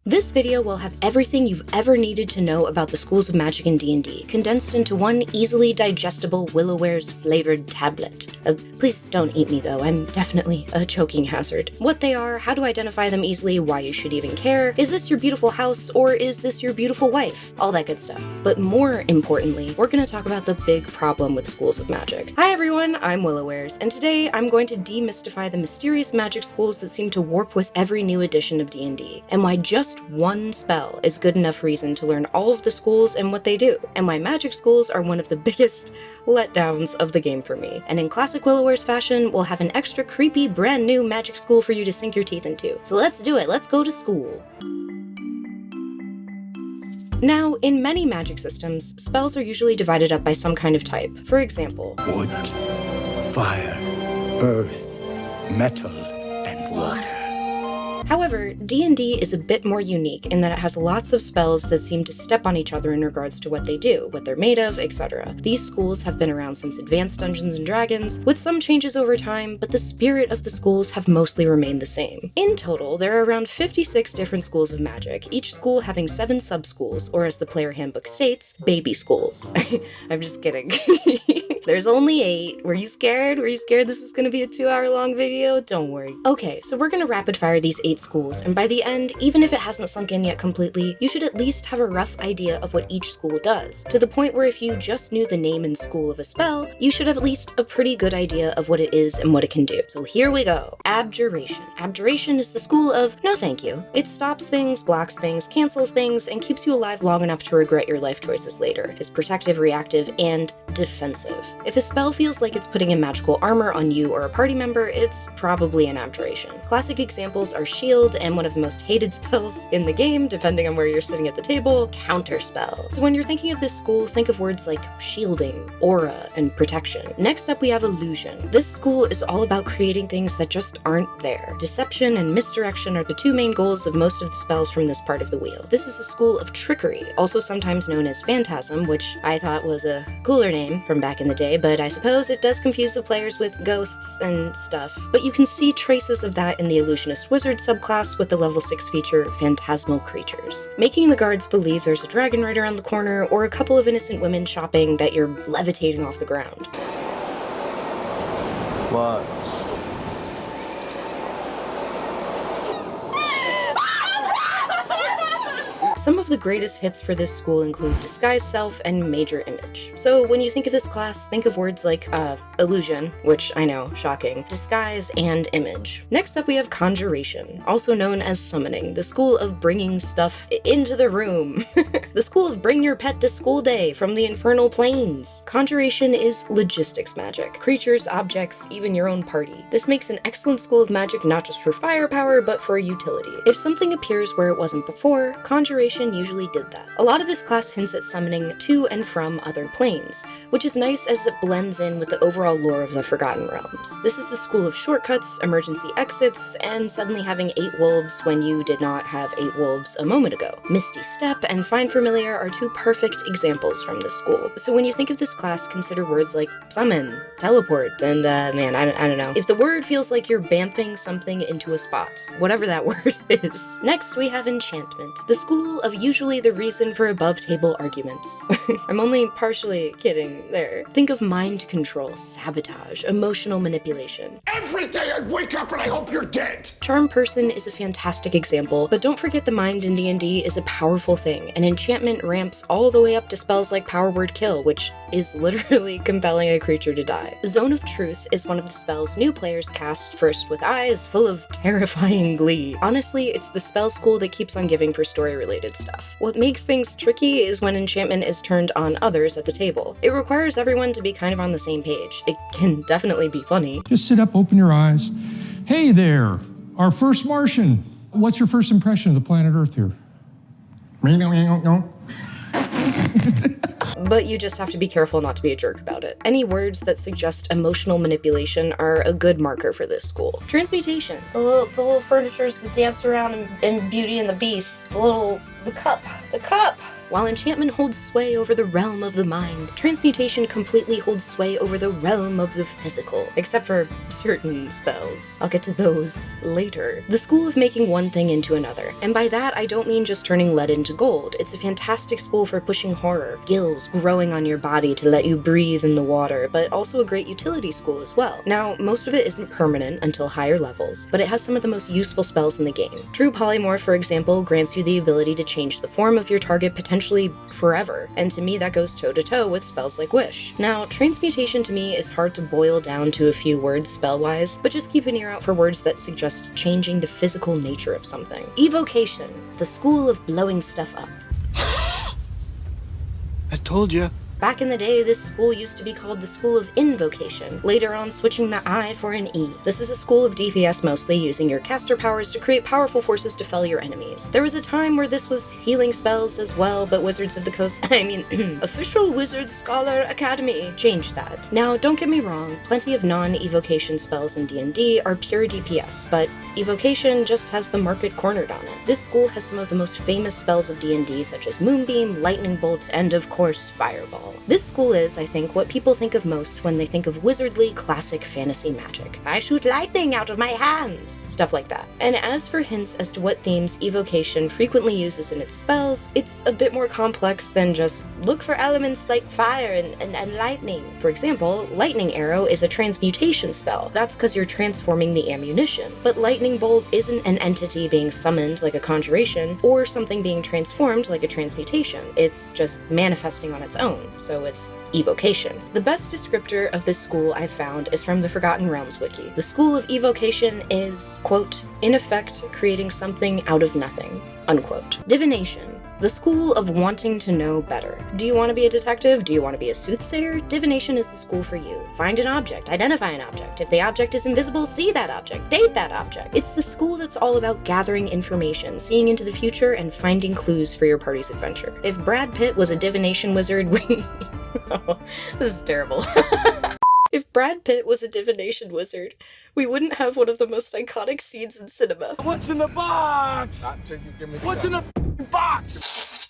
This video will have everything you've ever needed to know about the schools of magic in D&D, condensed into one easily digestible Willowares flavored tablet. Please don't eat me though, I'm definitely a choking hazard. What they are, how to identify them easily, why you should even care, is this your beautiful house or is this your beautiful wife? All that good stuff. But more importantly, we're going to talk about the big problem with schools of magic. Hi everyone, I'm Willowares, and today I'm going to demystify the mysterious magic schools that seem to warp with every new edition of D&D, and why just one spell is good enough reason to learn all of the schools and what they do, and why magic schools are one of the biggest letdowns of the game for me. And in classic Willowares fashion, we'll have an extra creepy brand new magic school for you to sink your teeth into. So let's do it, let's go to school. Now, in many magic systems, spells are usually divided up by some kind of type. For example, wood, fire, earth, metal, and water. However, D&D is a bit more unique in that it has lots of spells that seem to step on each other in regards to what they do, what they're made of, etc. These schools have been around since Advanced Dungeons & Dragons, with some changes over time, but the spirit of the schools have mostly remained the same. In total, there are around 56 different schools of magic, each school having 7 sub-schools, or as the player handbook states, baby schools. I'm just kidding. There's only 8. Were you scared? Were you scared this was gonna be a 2-hour-long video? Don't worry. Okay, so we're gonna rapid fire these 8 schools, and by the end, even if it hasn't sunk in yet completely, you should at least have a rough idea of what each school does, to the point where if you just knew the name and school of a spell, you should have at least a pretty good idea of what it is and what it can do. So here we go. Abjuration. Abjuration is the school of no thank you. It stops things, blocks things, cancels things, and keeps you alive long enough to regret your life choices later. It's protective, reactive, and defensive. If a spell feels like it's putting a magical armor on you or a party member, it's probably an abjuration. Classic examples are shield and one of the most hated spells in the game, depending on where you're sitting at the table, counterspell. So when you're thinking of this school, think of words like shielding, aura, and protection. Next up we have illusion. This school is all about creating things that just aren't there. Deception and misdirection are the 2 main goals of most of the spells from this part of the wheel. This is a school of trickery, also sometimes known as phantasm, which I thought was a cooler name from back in the day, but I suppose it does confuse the players with ghosts and stuff. But you can see traces of that in the illusionist wizard subclass with the level 6 feature Phantasmal Creatures, making the guards believe there's a dragon right around the corner or a couple of innocent women shopping that you're levitating off the ground. What? Some of the greatest hits for this school include Disguise Self and Major Image. So when you think of this class, think of words like illusion, which I know, shocking, disguise, and image. Next up we have Conjuration, also known as summoning, the school of bringing stuff into the room. The school of bring your pet to school day from the infernal planes. Conjuration is logistics magic, creatures, objects, even your own party. This makes an excellent school of magic not just for firepower, but for utility. If something appears where it wasn't before, Conjuration usually did that. A lot of this class hints at summoning to and from other planes, which is nice as it blends in with the overall lore of the Forgotten Realms. This is the school of shortcuts, emergency exits, and suddenly having 8 wolves when you did not have 8 wolves a moment ago. Misty Step and Find Familiar are 2 perfect examples from this school. So when you think of this class, consider words like summon, teleport, and man, I don't know. If the word feels like you're bamfing something into a spot, whatever that word is. Next, we have Enchantment, the school of usually the reason for above-table arguments. I'm only partially kidding there. Think of mind control, sabotage, emotional manipulation. Every day I wake up and I hope you're dead! Charm Person is a fantastic example, but don't forget the mind in D&D is a powerful thing, and enchantment ramps all the way up to spells like Power Word Kill, which is literally compelling a creature to die. Zone of Truth is one of the spells new players cast first with eyes full of terrifying glee. Honestly, it's the spell school that keeps on giving for story-related stuff. What makes things tricky is when enchantment is turned on others at the table. It requires everyone to be kind of on the same page. It can definitely be funny. Just sit up, open your eyes. Hey there, our first Martian. What's your first impression of the planet Earth here? But you just have to be careful not to be a jerk about it. Any words that suggest emotional manipulation are a good marker for this school. Transmutation. The little furnitures that dance around in Beauty and the Beast. The cup. While Enchantment holds sway over the realm of the mind, Transmutation completely holds sway over the realm of the physical, except for certain spells. I'll get to those later. The school of making one thing into another, and by that I don't mean just turning lead into gold. It's a fantastic school for pushing horror, gills growing on your body to let you breathe in the water, but also a great utility school as well. Now, most of it isn't permanent until higher levels, but it has some of the most useful spells in the game. True Polymorph, for example, grants you the ability to change the form of your target potentially forever, and to me that goes toe-to-toe with spells like Wish. Now, Transmutation to me is hard to boil down to a few words spell-wise, but just keep an ear out for words that suggest changing the physical nature of something. Evocation, the school of blowing stuff up. I told you. Back in the day, this school used to be called the School of Invocation, later on switching the I for an E. This is a school of DPS mostly, using your caster powers to create powerful forces to fell your enemies. There was a time where this was healing spells as well, but Wizards of the Coast, Official Wizard Scholar Academy changed that. Now, don't get me wrong, plenty of non-evocation spells in D&D are pure DPS, but Evocation just has the market cornered on it. This school has some of the most famous spells of D&D, such as Moonbeam, Lightning Bolt, and of course, Fireball. This school is, I think, what people think of most when they think of wizardly, classic fantasy magic. I shoot lightning out of my hands! Stuff like that. And as for hints as to what themes Evocation frequently uses in its spells, it's a bit more complex than just look for elements like fire and lightning. For example, Lightning Arrow is a transmutation spell. That's because you're transforming the ammunition. But Lightning Bolt isn't an entity being summoned like a Conjuration, or something being transformed like a transmutation. It's just manifesting on its own. So it's Evocation. The best descriptor of this school I've found is from the Forgotten Realms wiki. The school of Evocation is, quote, in effect, creating something out of nothing, unquote. Divination. The school of wanting to know better. Do you want to be a detective? Do you want to be a soothsayer? Divination is the school for you. Find an object, identify an object. If the object is invisible, see that object, date that object. It's the school that's all about gathering information, seeing into the future, and finding clues for your party's adventure. If Brad Pitt was a divination wizard, oh, this is terrible. If Brad Pitt was a divination wizard, we wouldn't have one of the most iconic scenes in cinema. What's in the box? What's in the box?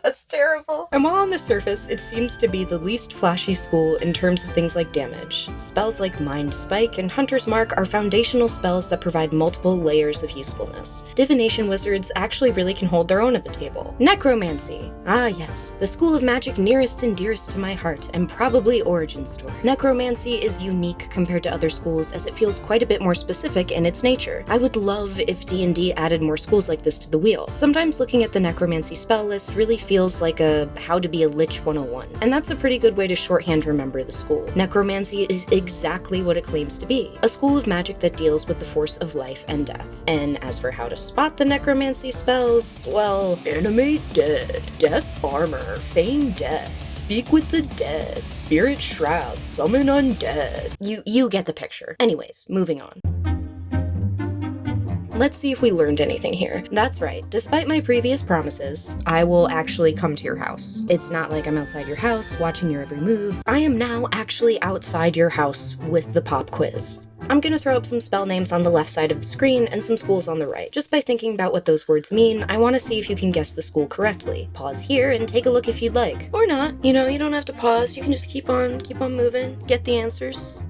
That's terrible. And while on the surface, it seems to be the least flashy school in terms of things like damage. Spells like Mind Spike and Hunter's Mark are foundational spells that provide multiple layers of usefulness. Divination wizards actually really can hold their own at the table. Necromancy. Ah yes, the school of magic nearest and dearest to my heart, and probably origin story. Necromancy is unique compared to other schools as it feels quite a bit more specific in its nature. I would love if D&D added more schools like this to the wheel. Sometimes looking at the Necromancy spell list really feels like a how to be a Lich 101, and that's a pretty good way to shorthand remember the school. Necromancy is exactly what it claims to be, a school of magic that deals with the force of life and death. And as for how to spot the Necromancy spells, well, animate dead, death armor, feign death, speak with the dead, spirit shroud, summon undead. You get the picture. Anyways, moving on. Let's see if we learned anything here. That's right, despite my previous promises, I will actually come to your house. It's not like I'm outside your house watching your every move. I am now actually outside your house with the pop quiz. I'm gonna throw up some spell names on the left side of the screen and some schools on the right. Just by thinking about what those words mean, I want to see if you can guess the school correctly. Pause here and take a look if you'd like. Or not, you don't have to pause, you can just keep on moving, get the answers.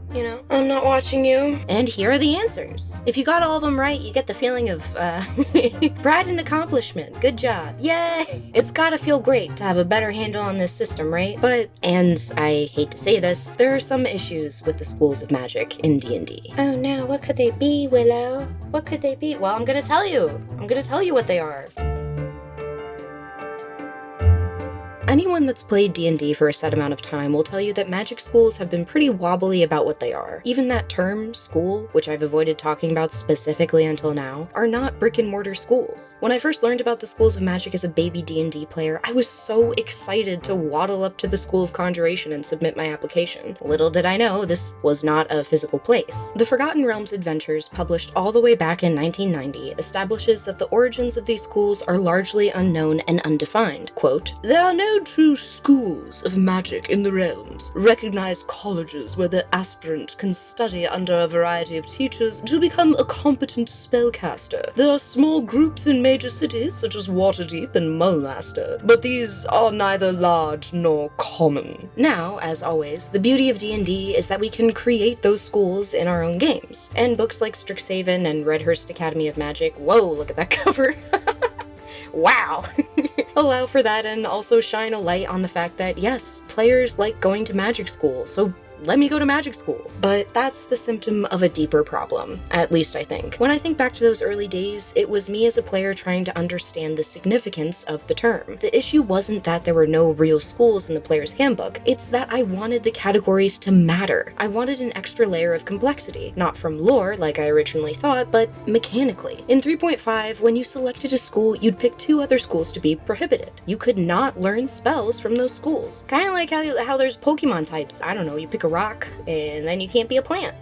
I'm not watching you. And here are the answers. If you got all of them right, you get the feeling of, pride and accomplishment. Good job. Yay! It's gotta feel great to have a better handle on this system, right? But, and I hate to say this, there are some issues with the schools of magic in D&D. Oh no, what could they be, Willow? What could they be? Well, I'm gonna tell you. I'm gonna tell you what they are. Anyone that's played D&D for a set amount of time will tell you that magic schools have been pretty wobbly about what they are. Even that term, school, which I've avoided talking about specifically until now, are not brick-and-mortar schools. When I first learned about the schools of magic as a baby D&D player, I was so excited to waddle up to the School of Conjuration and submit my application. Little did I know, this was not a physical place. The Forgotten Realms Adventures, published all the way back in 1990, establishes that the origins of these schools are largely unknown and undefined. Quote, "There are no true schools of magic in the realms, recognized colleges where the aspirant can study under a variety of teachers to become a competent spellcaster. There are small groups in major cities such as Waterdeep and Mullmaster, but these are neither large nor common. Now, as always, the beauty of D&D is that we can create those schools in our own games, and books like Strixhaven and Redhurst Academy of Magic, whoa, look at that cover, wow, allow for that and also shine a light on the fact that, yes, players like going to magic school, so let me go to magic school. But that's the symptom of a deeper problem, at least I think. When I think back to those early days, it was me as a player trying to understand the significance of the term. The issue wasn't that there were no real schools in the player's handbook, it's that I wanted the categories to matter. I wanted an extra layer of complexity, not from lore like I originally thought, but mechanically. In 3.5, when you selected a school, you'd pick 2 other schools to be prohibited. You could not learn spells from those schools. Kinda like how there's Pokemon types. I don't know, you pick a rock, and then you can't be a plant.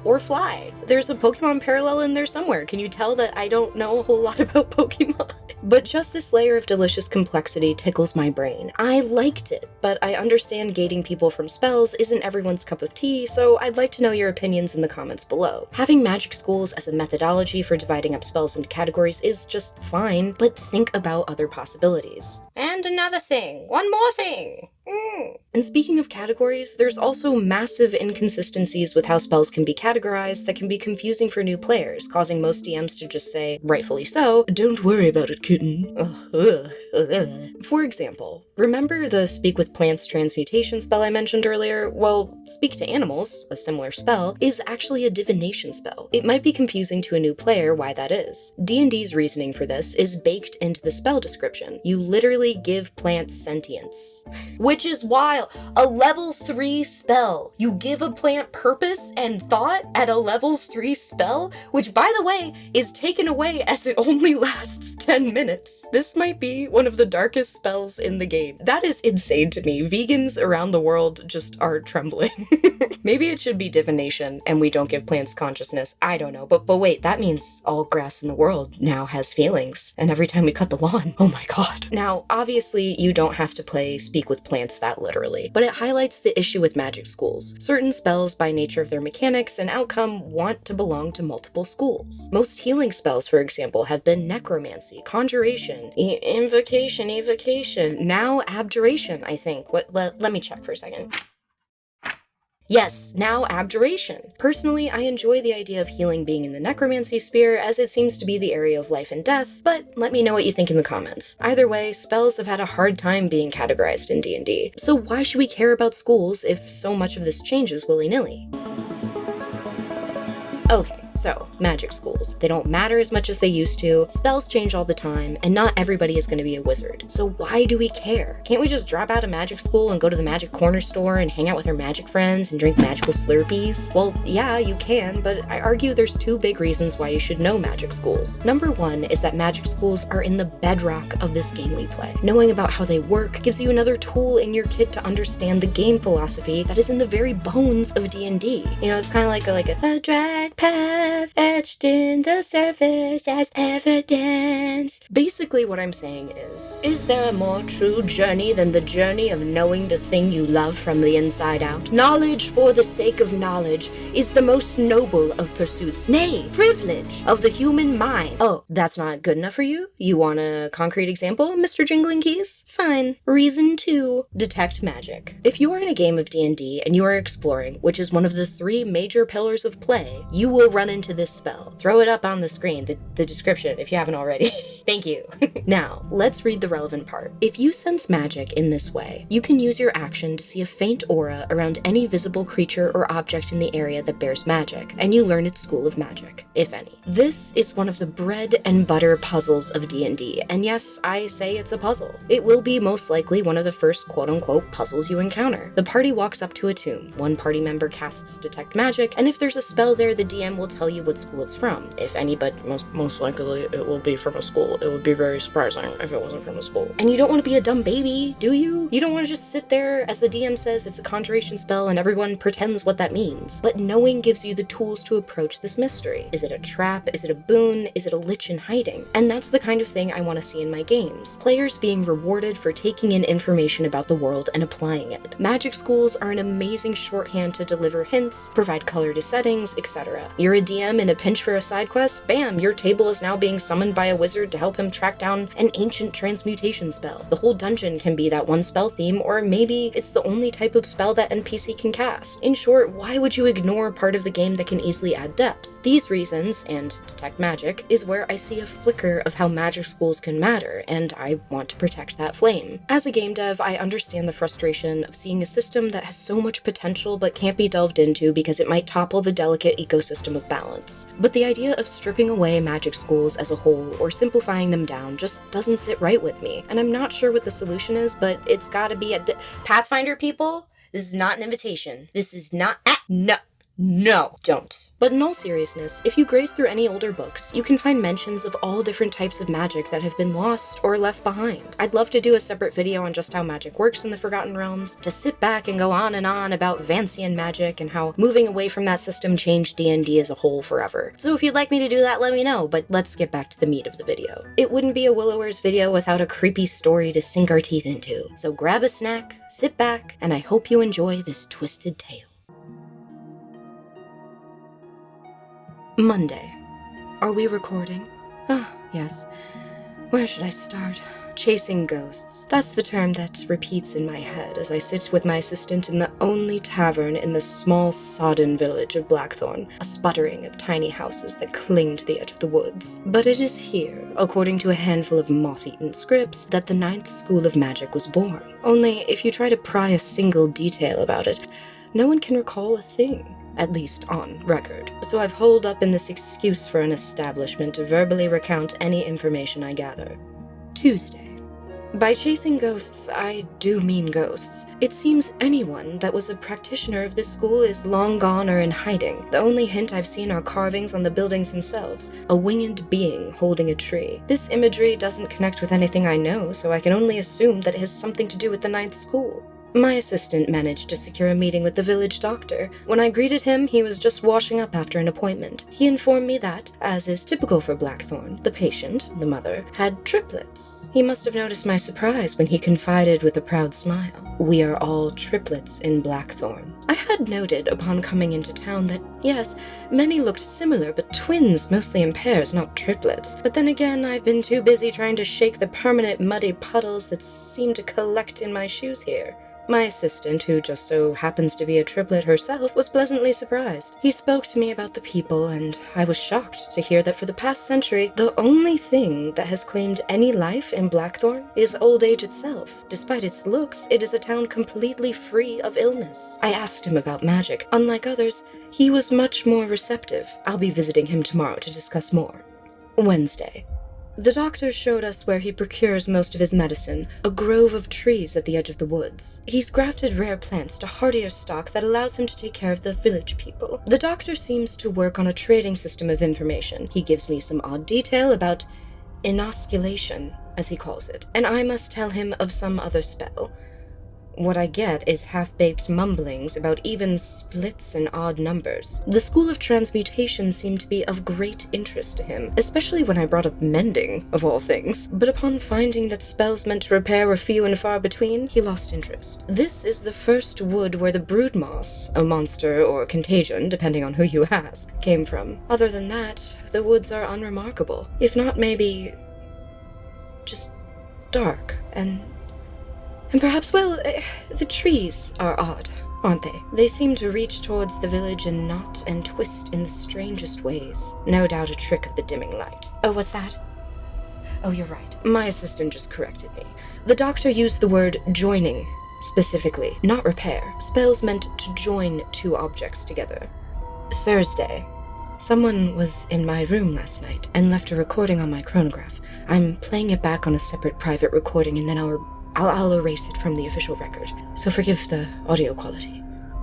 Or fly. There's a Pokemon parallel in there somewhere. Can you tell that I don't know a whole lot about Pokemon? But just this layer of delicious complexity tickles my brain. I liked it, but I understand gating people from spells isn't everyone's cup of tea, so I'd like to know your opinions in the comments below. Having magic schools as a methodology for dividing up spells into categories is just fine, but think about other possibilities. And another thing, one more thing. And speaking of categories, there's also massive inconsistencies with how spells can be categorized that can be confusing for new players, causing most DMs to just say, rightfully so, "Don't worry about it, kitten." For example, remember the Speak with Plants Transmutation spell I mentioned earlier? Well, Speak to Animals, a similar spell, is actually a divination spell. It might be confusing to a new player why that is. D&D's reasoning for this is baked into the spell description. You literally give plants sentience. Which is wild. A level 3 spell. You give a plant purpose and thought at a level 3 spell, which by the way, is taken away as it only lasts 10 minutes. This might be one of the darkest spells in the game. That is insane to me. Vegans around the world just are trembling. Maybe it should be divination and we don't give plants consciousness. I don't know. But wait, that means all grass in the world now has feelings. And every time we cut the lawn, oh my god. Now, obviously, you don't have to play Speak with Plants that literally, but it highlights the issue with magic schools. Certain spells, by nature of their mechanics and outcome, want to belong to multiple schools. Most healing spells, for example, have been Necromancy, Conjuration, Invocation, Evocation, now Abjuration, I think. Let me check for a second. Yes, now Abjuration. Personally, I enjoy the idea of healing being in the necromancy sphere, as it seems to be the area of life and death, but let me know what you think in the comments. Either way, spells have had a hard time being categorized in D&D, so why should we care about schools if so much of this changes willy-nilly? Okay. So, magic schools. They don't matter as much as they used to, spells change all the time, and not everybody is going to be a wizard. So why do we care? Can't we just drop out of magic school and go to the magic corner store and hang out with our magic friends and drink magical Slurpees? Well, yeah, you can, but I argue there's 2 big reasons why you should know magic schools. Number 1 is that magic schools are in the bedrock of this game we play. Knowing about how they work gives you another tool in your kit to understand the game philosophy that is in the very bones of D&D. You know, it's kind of like a drag path etched in the surface as evidence. Basically what I'm saying is there a more true journey than the journey of knowing the thing you love from the inside out? Knowledge for the sake of knowledge is the most noble of pursuits, nay, privilege of the human mind. Oh, that's not good enough for you? You want a concrete example, Mr. Jingling Keys? Fine. Reason 2, detect magic. If you are in a game of D&D and you are exploring, which is one of the 3 major pillars of play, you will run into this spell. Throw it up on the screen, the description, if you haven't already. Thank you. Now, let's read the relevant part. If you sense magic in this way, you can use your action to see a faint aura around any visible creature or object in the area that bears magic, and you learn its school of magic, if any. This is one of the bread and butter puzzles of D&D, and yes, I say it's a puzzle. It will be most likely one of the first quote-unquote puzzles you encounter. The party walks up to a tomb. One party member casts detect magic, and if there's a spell there, the DM will tell tell you what school it's from, if any, but most likely it will be from a school. It would be very surprising if it wasn't from a school. And you don't want to be a dumb baby, do you? You don't want to just sit there as the DM says it's a Conjuration spell and everyone pretends what that means. But knowing gives you the tools to approach this mystery. Is it a trap? Is it a boon? Is it a lich in hiding? And that's the kind of thing I want to see in my games. Players being rewarded for taking in information about the world and applying it. Magic schools are an amazing shorthand to deliver hints, provide color to settings, etc. You're a DM in a pinch for a side quest, bam, your table is now being summoned by a wizard to help him track down an ancient transmutation spell. The whole dungeon can be that one spell theme, or maybe it's the only type of spell that NPC can cast. In short, why would you ignore part of the game that can easily add depth? These reasons, and detect magic, is where I see a flicker of how magic schools can matter, and I want to protect that flame. As a game dev, I understand the frustration of seeing a system that has so much potential but can't be delved into because it might topple the delicate ecosystem of balance. But the idea of stripping away magic schools as a whole or simplifying them down just doesn't sit right with me, and I'm not sure what the solution is, but it's gotta be a Pathfinder people. This is not an invitation. This is not No, don't. But in all seriousness, if you graze through any older books, you can find mentions of all different types of magic that have been lost or left behind. I'd love to do a separate video on just how magic works in the Forgotten Realms, to sit back and go on about Vancian magic and how moving away from that system changed D&D as a whole forever. So if you'd like me to do that, let me know, but let's get back to the meat of the video. It wouldn't be a Willowers video without a creepy story to sink our teeth into. So grab a snack, sit back, and I hope you enjoy this twisted tale. Monday. Are we recording? Ah, yes. Where should I start? Chasing ghosts. That's the term that repeats in my head as I sit with my assistant in the only tavern in the small sodden village of Blackthorn, a sputtering of tiny houses that cling to the edge of the woods. But it is here, according to a handful of moth-eaten scripts, that the 9th School of Magic was born. Only, if you try to pry a single detail about it, no one can recall a thing. At least on record. So I've holed up in this excuse for an establishment to verbally recount any information I gather. Tuesday. By chasing ghosts, I do mean ghosts. It seems anyone that was a practitioner of this school is long gone or in hiding. The only hint I've seen are carvings on the buildings themselves, a winged being holding a tree. This imagery doesn't connect with anything I know, so I can only assume that it has something to do with the 9th School. My assistant managed to secure a meeting with the village doctor. When I greeted him, he was just washing up after an appointment. He informed me that, as is typical for Blackthorn, the patient, the mother, had triplets. He must have noticed my surprise when he confided with a proud smile. We are all triplets in Blackthorn. I had noted upon coming into town that, yes, many looked similar, but twins mostly in pairs, not triplets. But then again, I've been too busy trying to shake the permanent muddy puddles that seem to collect in my shoes here. My assistant, who just so happens to be a triplet herself, was pleasantly surprised. He spoke to me about the people, and I was shocked to hear that for the past century, the only thing that has claimed any life in Blackthorn is old age itself. Despite its looks, it is a town completely free of illness. I asked him about magic. Unlike others, he was much more receptive. I'll be visiting him tomorrow to discuss more. Wednesday. The doctor showed us where he procures most of his medicine, a grove of trees at the edge of the woods. He's grafted rare plants to hardier stock that allows him to take care of the village people. The doctor seems to work on a trading system of information. He gives me some odd detail about inoculation, as he calls it, and I must tell him of some other spell. What I get is half-baked mumblings about even splits and odd numbers. The School of Transmutation seemed to be of great interest to him, especially when I brought up mending, of all things. But upon finding that spells meant to repair were few and far between, he lost interest. This is the first wood where the broodmoss, a monster or contagion, depending on who you ask, came from. Other than that, the woods are unremarkable. If not maybe just dark and perhaps, well, the trees are odd, aren't they? They seem to reach towards the village and knot and twist in the strangest ways. No doubt a trick of the dimming light. Oh, what's that? Oh, you're right. My assistant just corrected me. The doctor used the word joining, specifically, not repair. Spells meant to join two objects together. Thursday. Someone was in my room last night and left a recording on my chronograph. I'm playing it back on a separate private recording and then I'll erase it from the official record, so forgive the audio quality.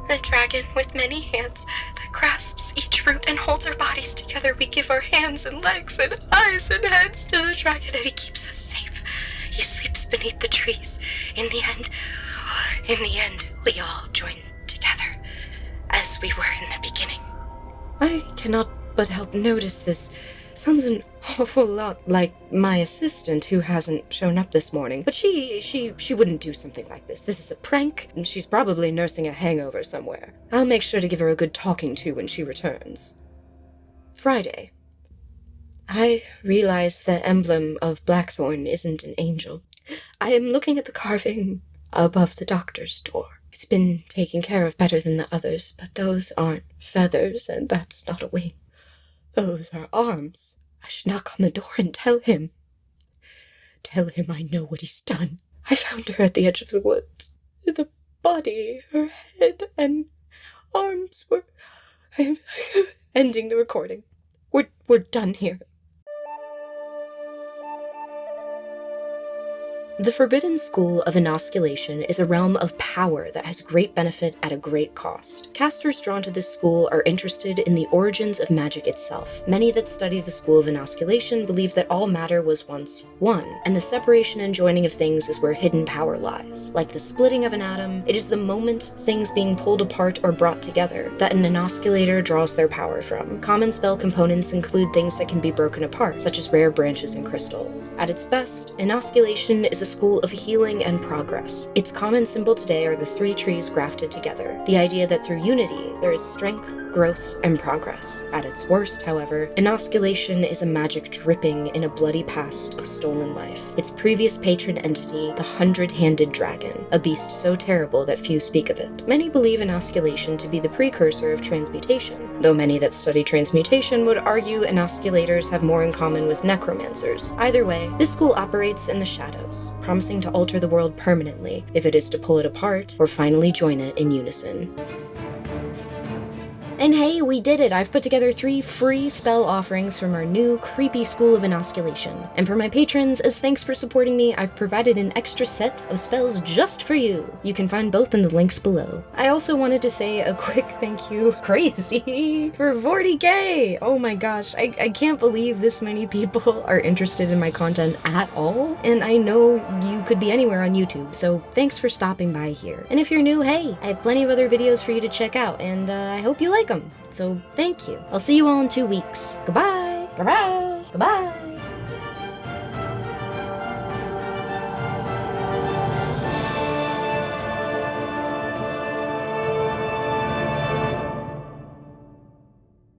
A dragon with many hands that grasps each root and holds our bodies together. We give our hands and legs and eyes and heads to the dragon, and he keeps us safe. He sleeps beneath the trees. In the end, we all join together, as we were in the beginning. I cannot but help notice this sounds an awful lot like my assistant who hasn't shown up this morning. But she wouldn't do something like this. This is a prank, and she's probably nursing a hangover somewhere. I'll make sure to give her a good talking to when she returns. Friday. I realize the emblem of Blackthorn isn't an angel. I am looking at the carving above the doctor's door. It's been taken care of better than the others, but those aren't feathers, and that's not a wing. Those are arms. I should knock on the door and tell him. Tell him I know what he's done. I found her at the edge of the woods. The body, her head, and arms were... I'm ending the recording. We're done here. The Forbidden School of Enosculation is a realm of power that has great benefit at a great cost. Casters drawn to this school are interested in the origins of magic itself. Many that study the School of Enosculation believe that all matter was once one, and the separation and joining of things is where hidden power lies. Like the splitting of an atom, it is the moment things being pulled apart or brought together that an enosculator draws their power from. Common spell components include things that can be broken apart, such as rare branches and crystals. At its best, enosculation is a school of healing and progress. Its common symbol today are the three trees grafted together, the idea that through unity there is strength, growth, and progress. At its worst, however, enosculation is a magic dripping in a bloody past of stolen life. Its previous patron entity, the 100-handed dragon, a beast so terrible that few speak of it. Many believe enosculation to be the precursor of transmutation, though many that study transmutation would argue enosculators have more in common with necromancers. Either way, this school operates in the shadows, promising to alter the world permanently if it is to pull it apart or finally join it in unison. And hey, we did it! I've put together 3 free spell offerings from our new creepy School of Enosculation. And for my patrons, as thanks for supporting me, I've provided an extra set of spells just for you. You can find both in the links below. I also wanted to say a quick thank you, crazy, for 40k! Oh my gosh, I can't believe this many people are interested in my content at all. And I know you could be anywhere on YouTube, so thanks for stopping by here. And if you're new, hey, I have plenty of other videos for you to check out, and I hope you like them. So thank you. I'll see you all in 2 weeks. Goodbye. Goodbye. Goodbye.